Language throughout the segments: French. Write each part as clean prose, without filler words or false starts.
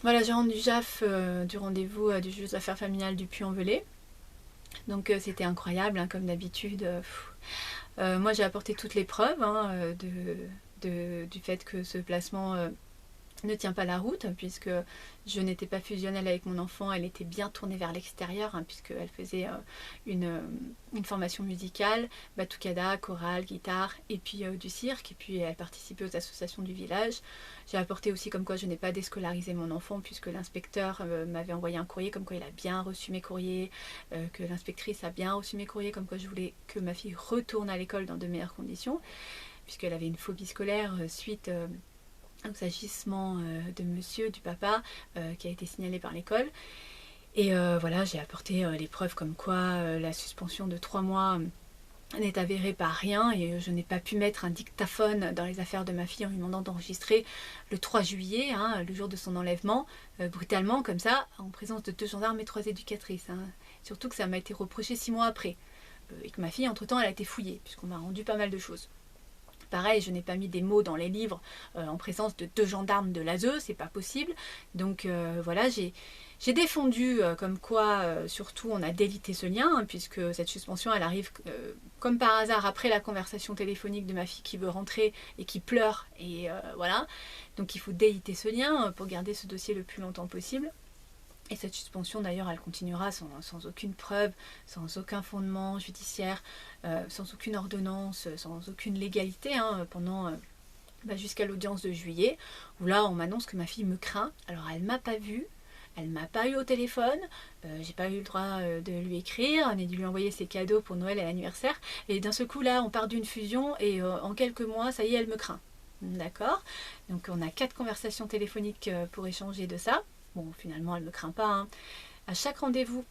Voilà, j'ai rendu JAF du rendez-vous du juge aux affaires familiales du Puy-en-Velay. Donc c'était incroyable, hein, comme d'habitude. Moi j'ai apporté toutes les preuves hein, du fait que ce placement ne tient pas la route, puisque je n'étais pas fusionnelle avec mon enfant, elle était bien tournée vers l'extérieur, hein, puisqu'elle faisait une formation musicale, batucada, chorale, guitare, et puis du cirque, et puis elle participait aux associations du village. J'ai apporté aussi comme quoi je n'ai pas déscolarisé mon enfant, puisque l'inspecteur m'avait envoyé un courrier comme quoi il a bien reçu mes courriers, que l'inspectrice a bien reçu mes courriers, comme quoi je voulais que ma fille retourne à l'école dans de meilleures conditions, puisqu'elle avait une phobie scolaire suite aux agissements de monsieur, du papa, qui a été signalé par l'école. Et voilà, j'ai apporté les preuves comme quoi la suspension de 3 mois n'est avérée par rien, et je n'ai pas pu mettre un dictaphone dans les affaires de ma fille en lui demandant d'enregistrer le 3 juillet, hein, le jour de son enlèvement, brutalement comme ça, en présence de 2 gendarmes et 3 éducatrices. Hein. Surtout que ça m'a été reproché 6 mois après, et que ma fille, entre-temps, elle a été fouillée, puisqu'on m'a rendu pas mal de choses. Pareil, je n'ai pas mis des mots dans les livres en présence de 2 gendarmes de l'ASE, c'est pas possible. Donc voilà, j'ai défendu comme quoi, surtout, on a délité ce lien, hein, puisque cette suspension, elle arrive comme par hasard après la conversation téléphonique de ma fille qui veut rentrer et qui pleure, et voilà. Donc il faut déliter ce lien pour garder ce dossier le plus longtemps possible. Et cette suspension, d'ailleurs, elle continuera sans aucune preuve, sans aucun fondement judiciaire, sans aucune ordonnance, sans aucune légalité, hein, pendant jusqu'à l'audience de juillet, où là, on m'annonce que ma fille me craint. Alors, elle m'a pas vue, elle m'a pas eu au téléphone, j'ai pas eu le droit de lui écrire, ni de lui envoyer ses cadeaux pour Noël et l'anniversaire. Et d'un seul coup, là, on part d'une fusion, et en quelques mois, ça y est, elle me craint. D'accord. Donc, on a 4 conversations téléphoniques pour échanger de ça. Bon, finalement, elle ne me craint pas. Hein. À chaque rendez-vous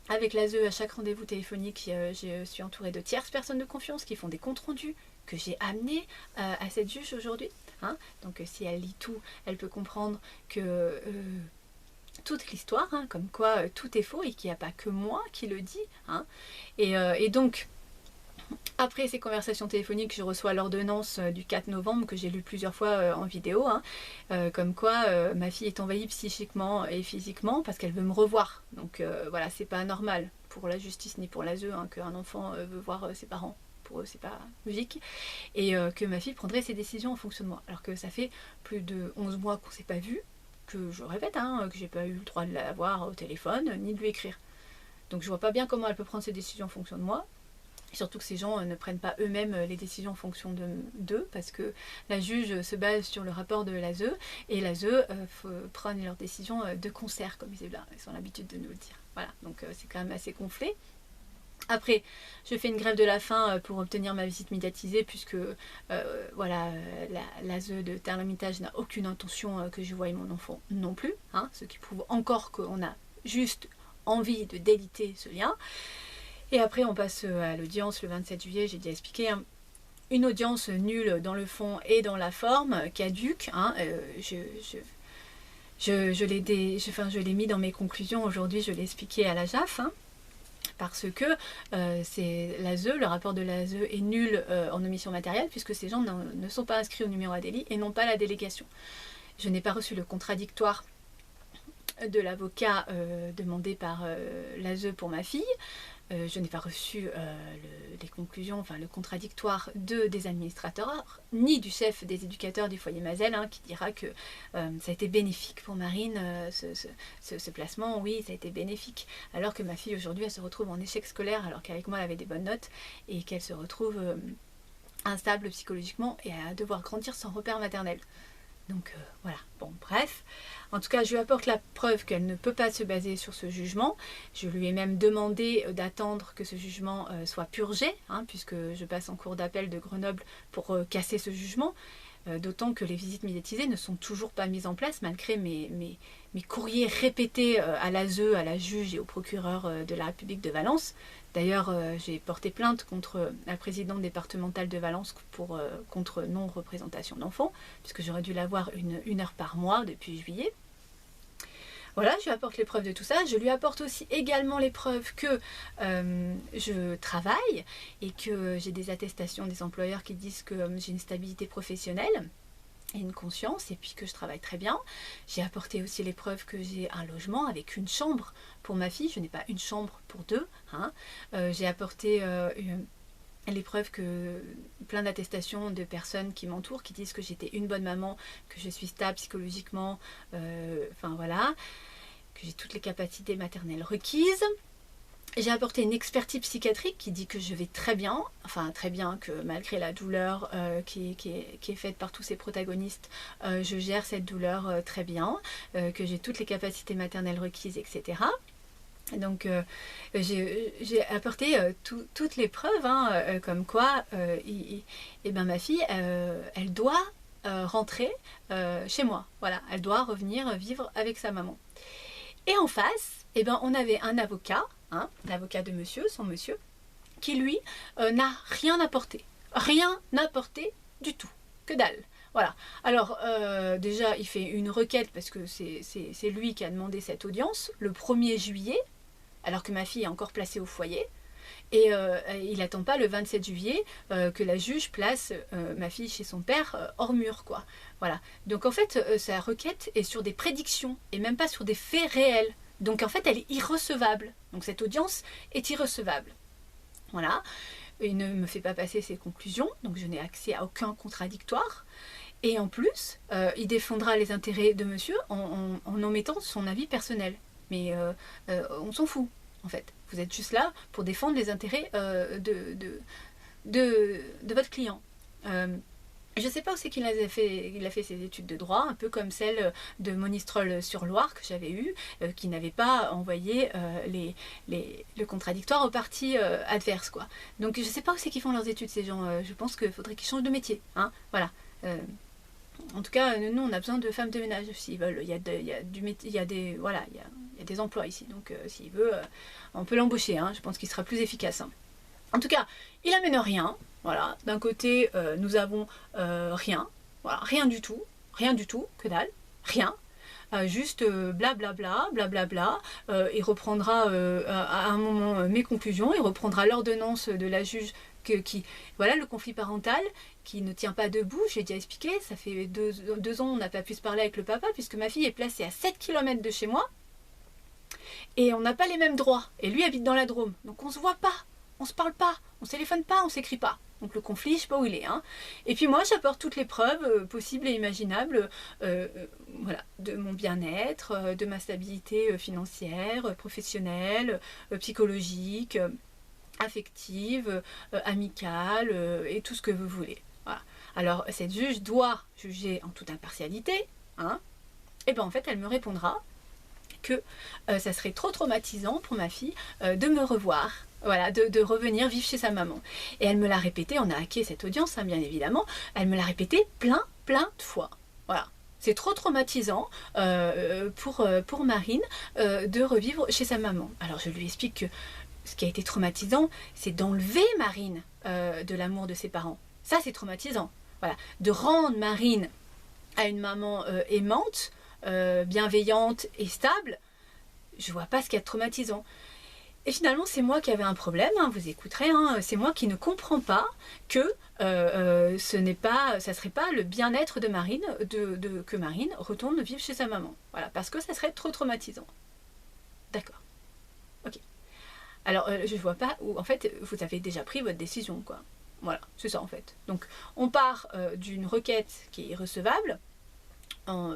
avec l'ASE, à chaque rendez-vous téléphonique, je suis entourée de tierces personnes de confiance qui font des comptes rendus que j'ai amenés à cette juge aujourd'hui. Hein. Donc, si elle lit tout, elle peut comprendre que toute l'histoire, hein, comme quoi tout est faux et qu'il n'y a pas que moi qui le dis. Hein. Et donc, après ces conversations téléphoniques, je reçois l'ordonnance du 4 novembre que j'ai lu plusieurs fois en vidéo, hein, comme quoi ma fille est envahie psychiquement et physiquement parce qu'elle veut me revoir. Donc voilà, c'est pas normal pour la justice ni pour l'ASE hein, qu'un enfant veut voir ses parents. Pour eux, c'est pas logique. Et que ma fille prendrait ses décisions en fonction de moi. Alors que ça fait plus de 11 mois qu'on s'est pas vu, que je répète, hein, que j'ai pas eu le droit de la voir au téléphone, ni de lui écrire. Donc je vois pas bien comment elle peut prendre ses décisions en fonction de moi. Surtout que ces gens ne prennent pas eux-mêmes les décisions en fonction d'eux, parce que la juge se base sur le rapport de l'ASE, et l'ASE prend leurs décisions de concert, comme ils ont l'habitude de nous le dire. Voilà, donc c'est quand même assez gonflé. Après, je fais une grève de la faim pour obtenir ma visite médiatisée, puisque voilà, l'ASE de Terre-Lamitage n'a aucune intention que je voie mon enfant non plus, hein, ce qui prouve encore qu'on a juste envie de déliter ce lien. Et après, on passe à l'audience le 27 juillet, j'ai déjà expliqué. Hein, une audience nulle dans le fond et dans la forme, caduque. Hein, je l'ai mis dans mes conclusions aujourd'hui, je l'ai expliqué à la JAF. Hein, parce que c'est l'ASE, le rapport de l'ASE est nul en omission matérielle, puisque ces gens ne sont pas inscrits au numéro à délit et n'ont pas la délégation. Je n'ai pas reçu le contradictoire de l'avocat demandé par l'ASE pour ma fille. Je n'ai pas reçu les conclusions, enfin le contradictoire des administrateurs, ni du chef des éducateurs du foyer Mazel, hein, qui dira que ça a été bénéfique pour Marine, ce placement, oui, ça a été bénéfique. Alors que ma fille aujourd'hui, elle se retrouve en échec scolaire, alors qu'avec moi, elle avait des bonnes notes, et qu'elle se retrouve instable psychologiquement et à devoir grandir sans repère maternel. Donc voilà, bon bref. En tout cas, je lui apporte la preuve qu'elle ne peut pas se baser sur ce jugement. Je lui ai même demandé d'attendre que ce jugement soit purgé, hein, puisque je passe en cour d'appel de Grenoble pour casser ce jugement. D'autant que les visites médiatisées ne sont toujours pas mises en place, malgré mes courriers répétés à l'ASE, à la juge et au procureur de la République de Valence. D'ailleurs, j'ai porté plainte contre la présidente départementale de Valence contre non-représentation d'enfants, puisque j'aurais dû l'avoir une heure par mois depuis juillet. Voilà, je lui apporte les preuves de tout ça. Je lui apporte aussi également les preuves que je travaille et que j'ai des attestations des employeurs qui disent que j'ai une stabilité professionnelle. et une conscience, et puis que je travaille très bien. J'ai apporté aussi les preuves que j'ai un logement avec une chambre pour ma fille. Je n'ai pas une chambre pour deux, hein. J'ai apporté les preuves que plein d'attestations de personnes qui m'entourent, qui disent que j'étais une bonne maman, que je suis stable psychologiquement, enfin voilà, que j'ai toutes les capacités maternelles requises. J'ai apporté une expertise psychiatrique qui dit que je vais très bien, enfin très bien, que malgré la douleur qui est faite par tous ces protagonistes, je gère cette douleur très bien, que j'ai toutes les capacités maternelles requises, etc. Donc j'ai apporté toutes les preuves, hein, comme quoi et ben, ma fille, elle doit rentrer chez moi. Voilà, elle doit revenir vivre avec sa maman. Et en face, eh ben, on avait un avocat, hein, l'avocat de monsieur, son monsieur, qui lui n'a rien apporté. Rien apporté du tout. Que dalle. Voilà. Alors, déjà, il fait une requête parce que c'est lui qui a demandé cette audience le 1er juillet, alors que ma fille est encore placée au foyer. Et il n'attend pas le 27 juillet que la juge place ma fille chez son père hors mur, quoi. Voilà. Donc en fait, sa requête est sur des prédictions et même pas sur des faits réels. Donc en fait, elle est irrecevable. Donc cette audience est irrecevable. Voilà. Il ne me fait pas passer ses conclusions, donc je n'ai accès à aucun contradictoire. Et en plus, il défendra les intérêts de monsieur en omettant son avis personnel. Mais on s'en fout, en fait. Vous êtes juste là pour défendre les intérêts de votre client. Je ne sais pas où c'est qu'il a fait ses études de droit, un peu comme celle de Monistrol-sur-Loire que j'avais eue, qui n'avait pas envoyé le contradictoire aux parties adverses, quoi. Donc je ne sais pas où c'est qu'ils font leurs études, ces gens. Je pense qu'il faudrait qu'ils changent de métier, hein. Voilà. En tout cas, nous, on a besoin de femmes de ménage s'ils veulent. Il y a des emplois ici. Donc, s'il veut, on peut l'embaucher, hein. Je pense qu'il sera plus efficace, hein. En tout cas, il amène rien. Voilà. D'un côté, nous avons rien. Voilà, rien du tout, que dalle, rien. Juste blablabla, blablabla. Il reprendra à un moment mes conclusions. Il reprendra l'ordonnance de la juge voilà, le conflit parental qui ne tient pas debout. J'ai déjà expliqué, ça fait 2 ans on n'a pas pu se parler avec le papa puisque ma fille est placée à 7 km de chez moi et on n'a pas les mêmes droits. Et lui habite dans la Drôme, donc on se voit pas, on se parle pas, on se téléphone pas, on s'écrit pas. Donc le conflit, je sais pas où il est, hein. Et puis moi, j'apporte toutes les preuves possibles et imaginables, voilà, de mon bien-être, de ma stabilité financière, professionnelle, psychologique, affective, amicale, et tout ce que vous voulez. Voilà. Alors cette juge doit juger en toute impartialité, hein. Et bien en fait, elle me répondra que ça serait trop traumatisant pour ma fille de me revoir. Voilà, de revenir vivre chez sa maman. Et elle me l'a répété, on a hacké cette audience, hein, bien évidemment, elle me l'a répété plein de fois. Voilà. C'est trop traumatisant pour Marine de revivre chez sa maman. Alors je lui explique que ce qui a été traumatisant, c'est d'enlever Marine de l'amour de ses parents. Ça, c'est traumatisant. Voilà. De rendre Marine à une maman aimante, bienveillante et stable, je vois pas ce qu'il y a de traumatisant. Et finalement, c'est moi qui avais un problème, hein, vous écouterez, hein, c'est moi qui ne comprends pas que ça serait pas le bien-être de Marine, que Marine retourne vivre chez sa maman. Voilà, parce que ça serait trop traumatisant. D'accord. Ok. Alors, je vois pas où, en fait, vous avez déjà pris votre décision, quoi. Voilà, c'est ça, en fait. Donc, on part d'une requête qui est irrecevable.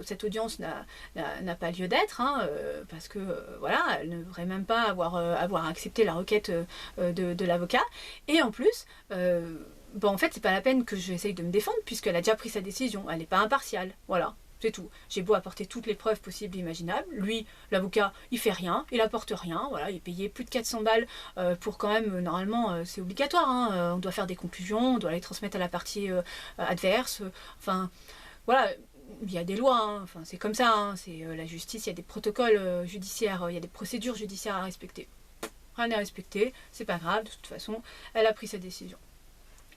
Cette audience n'a pas lieu d'être, hein, parce que voilà, elle ne devrait même pas avoir accepté la requête de l'avocat. Et en plus, en fait, c'est pas la peine que j'essaye de me défendre, puisqu'elle a déjà pris sa décision. Elle n'est pas impartiale. Voilà. C'est tout. J'ai beau apporter toutes les preuves possibles et imaginables. Lui, l'avocat, il fait rien, il apporte rien. Voilà, il payait plus de 400 balles pour quand même, normalement, c'est obligatoire, hein, on doit faire des conclusions, on doit les transmettre à la partie adverse. Enfin, voilà, il y a des lois, hein, enfin, c'est comme ça, hein, c'est la justice, il y a des protocoles judiciaires, il y a des procédures judiciaires à respecter. Rien n'est respecté, c'est pas grave, de toute façon, elle a pris sa décision.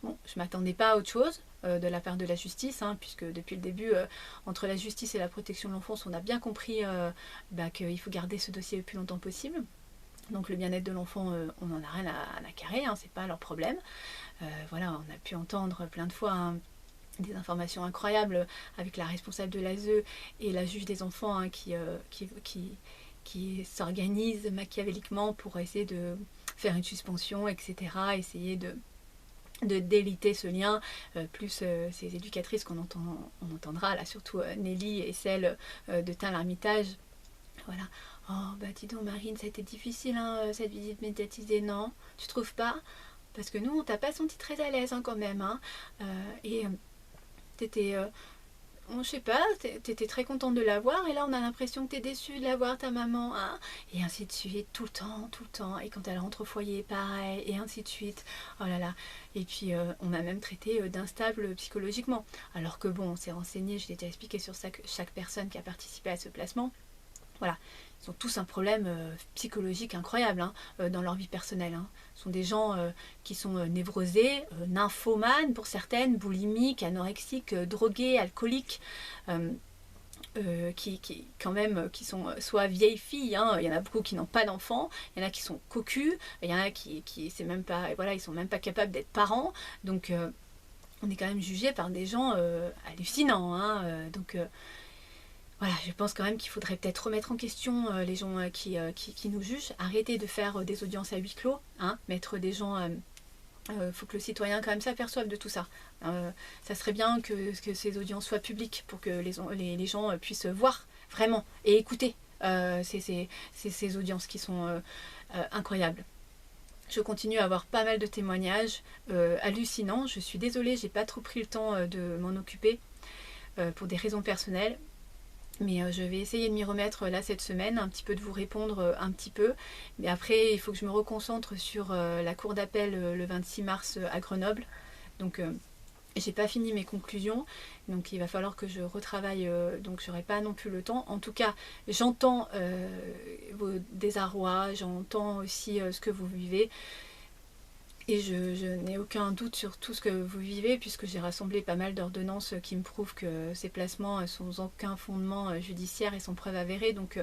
Bon, je m'attendais pas à autre chose de la part de la justice, hein, puisque depuis le début, entre la justice et la protection de l'enfance, on a bien compris qu'il faut garder ce dossier le plus longtemps possible. Donc le bien-être de l'enfant, on n'en a rien à carrer, hein, c'est pas leur problème. Voilà, on a pu entendre plein de fois, hein, des informations incroyables avec la responsable de l'ASE et la juge des enfants hein, qui s'organisent machiavéliquement pour essayer de faire une suspension, etc. Essayer de déliter ce lien, plus ces éducatrices on entendra, là surtout Nelly et celle de Tain-l'Hermitage. Voilà. Oh, bah dis donc Marine, ça a été difficile hein, cette visite médiatisée, non? Tu trouves pas? Parce que nous, on t'a pas senti très à l'aise hein, quand même. Hein. Et t'étais... je sais pas, t'étais très contente de la voir et là on a l'impression que t'es déçue de la voir ta maman, hein, et ainsi de suite, tout le temps, et quand elle rentre au foyer, pareil, et ainsi de suite, oh là là, et puis on m'a même traité d'instable psychologiquement, alors que bon, on s'est renseigné, je l'ai déjà expliqué sur chaque personne qui a participé à ce placement, voilà, ils ont tous un problème psychologique incroyable hein, dans leur vie personnelle. Hein. Ce sont des gens qui sont névrosés, nymphomanes pour certaines, boulimiques, anorexiques, drogués, alcooliques, quand même qui sont soit vieilles filles, hein, il y en a beaucoup qui n'ont pas d'enfants, il y en a qui sont cocus, il y en a qui c'est même pas, voilà, ils sont même pas capables d'être parents, donc on est quand même jugé par des gens hallucinants, hein, donc voilà, je pense quand même qu'il faudrait peut-être remettre en question les gens qui nous jugent, arrêter de faire des audiences à huis clos, hein, mettre des gens... faut que le citoyen quand même s'aperçoive de tout ça. Ça serait bien que ces audiences soient publiques pour que les gens puissent voir vraiment et écouter ces audiences qui sont incroyables. Je continue à avoir pas mal de témoignages hallucinants. Je suis désolée, j'ai pas trop pris le temps de m'en occuper pour des raisons personnelles. Mais je vais essayer de m'y remettre là cette semaine, un petit peu de vous répondre un petit peu. Mais après, il faut que je me reconcentre sur la cour d'appel le 26 mars à Grenoble. Donc, j'ai pas fini mes conclusions. Donc, il va falloir que je retravaille. Donc, j'aurai pas non plus le temps. En tout cas, j'entends vos désarrois, j'entends aussi ce que vous vivez. Et je n'ai aucun doute sur tout ce que vous vivez puisque j'ai rassemblé pas mal d'ordonnances qui me prouvent que ces placements sont sans aucun fondement judiciaire et sont preuve avérée. Donc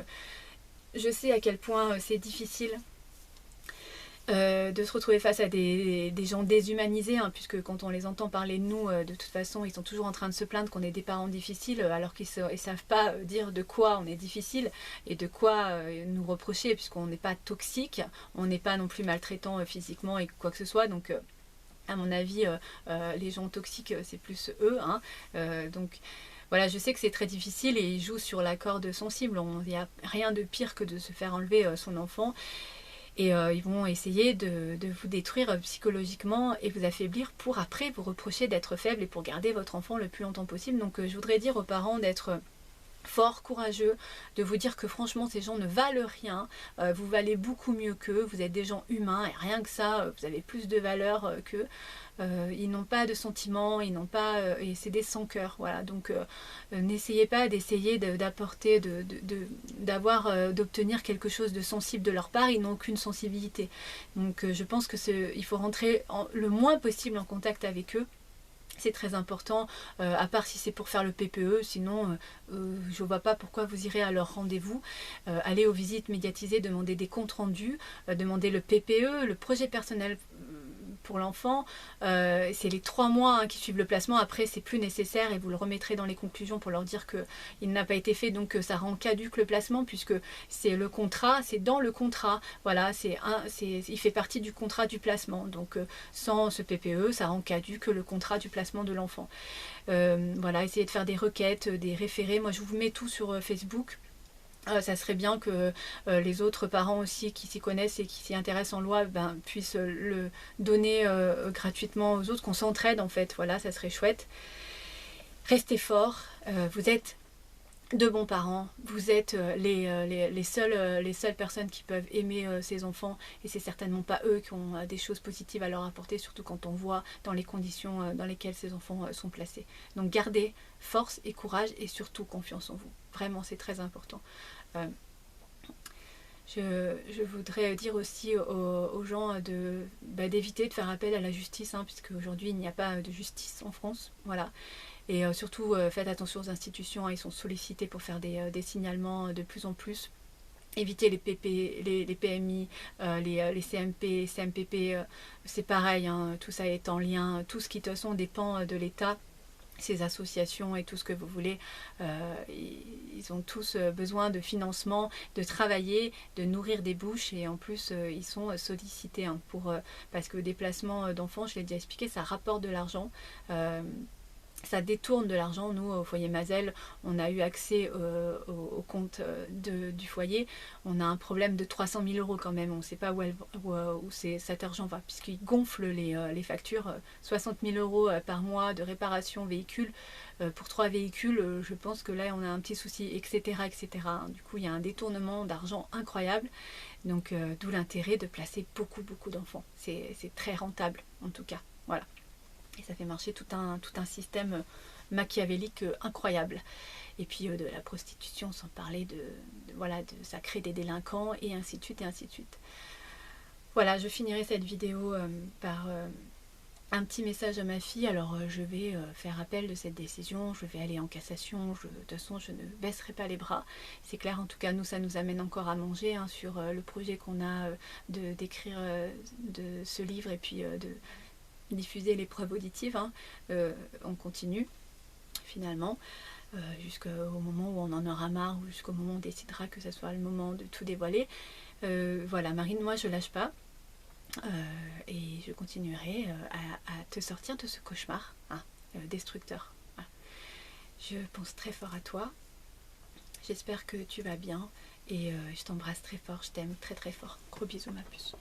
je sais à quel point c'est difficile de se retrouver face à des gens déshumanisés, hein, puisque quand on les entend parler de nous, de toute façon, ils sont toujours en train de se plaindre qu'on est des parents difficiles, alors qu'ils ne savent pas dire de quoi on est difficile et de quoi nous reprocher, puisqu'on n'est pas toxique, on n'est pas non plus maltraitant physiquement et quoi que ce soit. Donc, à mon avis, les gens toxiques, c'est plus eux. Hein, donc, voilà, je sais que c'est très difficile et ils jouent sur la corde sensible. Il n'y a rien de pire que de se faire enlever son enfant. Et ils vont essayer de vous détruire psychologiquement et vous affaiblir pour après vous reprocher d'être faible et pour garder votre enfant le plus longtemps possible. Donc je voudrais dire aux parents d'être fort, courageux, de vous dire que franchement ces gens ne valent rien, vous valez beaucoup mieux qu'eux, vous êtes des gens humains et rien que ça, vous avez plus de valeur qu'eux. Ils n'ont pas de sentiments, ils n'ont pas, et c'est des sans-cœur, voilà. Donc n'essayez pas d'essayer d'apporter, d'obtenir quelque chose de sensible de leur part. Ils n'ont aucune sensibilité. Donc je pense que il faut rentrer le moins possible en contact avec eux. C'est très important, à part si c'est pour faire le PPE, sinon je ne vois pas pourquoi vous irez à leur rendez-vous. Allez aux visites médiatisées, demandez des comptes rendus, demandez le PPE, le projet personnel pour l'enfant. C'est les 3 mois hein, qui suivent le placement, après c'est plus nécessaire et vous le remettrez dans les conclusions pour leur dire qu'il n'a pas été fait, donc ça rend caduque le placement puisque c'est le contrat, c'est dans le contrat, voilà, il fait partie du contrat du placement, donc sans ce PPE, ça rend caduque le contrat du placement de l'enfant. Voilà, essayez de faire des requêtes, des référés, moi je vous mets tout sur Facebook. Ça serait bien que les autres parents aussi qui s'y connaissent et qui s'y intéressent en loi puissent le donner gratuitement aux autres, qu'on s'entraide en fait, voilà, ça serait chouette. Restez forts, vous êtes de bons parents, vous êtes les seules personnes qui peuvent aimer ces enfants et c'est certainement pas eux qui ont des choses positives à leur apporter, surtout quand on voit dans les conditions dans lesquelles ces enfants sont placés. Donc gardez force et courage et surtout confiance en vous, vraiment c'est très important. Je voudrais dire aussi aux gens d'éviter de faire appel à la justice, hein, puisque aujourd'hui il n'y a pas de justice en France, voilà. Et surtout faites attention aux institutions, hein, ils sont sollicités pour faire des signalements de plus en plus. Évitez les PMI, les CMP, les CMPP, c'est pareil, hein, tout ça est en lien, tout ce qui de toute façon dépend de l'État. ces associations et tout ce que vous voulez, ils ont tous besoin de financement, de travailler, de nourrir des bouches, et en plus ils sont sollicités hein, parce que le déplacement d'enfants, je l'ai déjà expliqué, ça rapporte de l'argent. Ça détourne de l'argent. Nous, au foyer Mazel, on a eu accès au compte du foyer. On a un problème de 300 000 euros quand même. On ne sait pas où cet argent va, puisqu'ils gonflent les factures. 60 000 euros par mois de réparation véhicule. Pour 3 véhicules, je pense que là, on a un petit souci, etc. etc. Du coup, il y a un détournement d'argent incroyable. Donc, d'où l'intérêt de placer beaucoup, beaucoup d'enfants. C'est très rentable, en tout cas. Voilà. Et ça fait marcher tout un système machiavélique incroyable. Et puis de la prostitution, sans parler voilà, ça crée des délinquants, et ainsi de suite, et ainsi de suite. Voilà, je finirai cette vidéo par un petit message à ma fille. Alors je vais faire appel de cette décision, je vais aller en cassation, de toute façon je ne baisserai pas les bras. C'est clair, en tout cas nous, ça nous amène encore à manger hein, sur le projet qu'on a d'écrire de ce livre, et puis de diffuser les preuves auditives. Hein. On continue finalement jusqu'au moment où on en aura marre, ou jusqu'au moment où on décidera que ce soit le moment de tout dévoiler. Voilà, Marine, moi je lâche pas. Et je continuerai à te sortir de ce cauchemar hein, destructeur. Voilà. Je pense très fort à toi. J'espère que tu vas bien, et je t'embrasse très fort. Je t'aime très très fort. Gros bisous ma puce.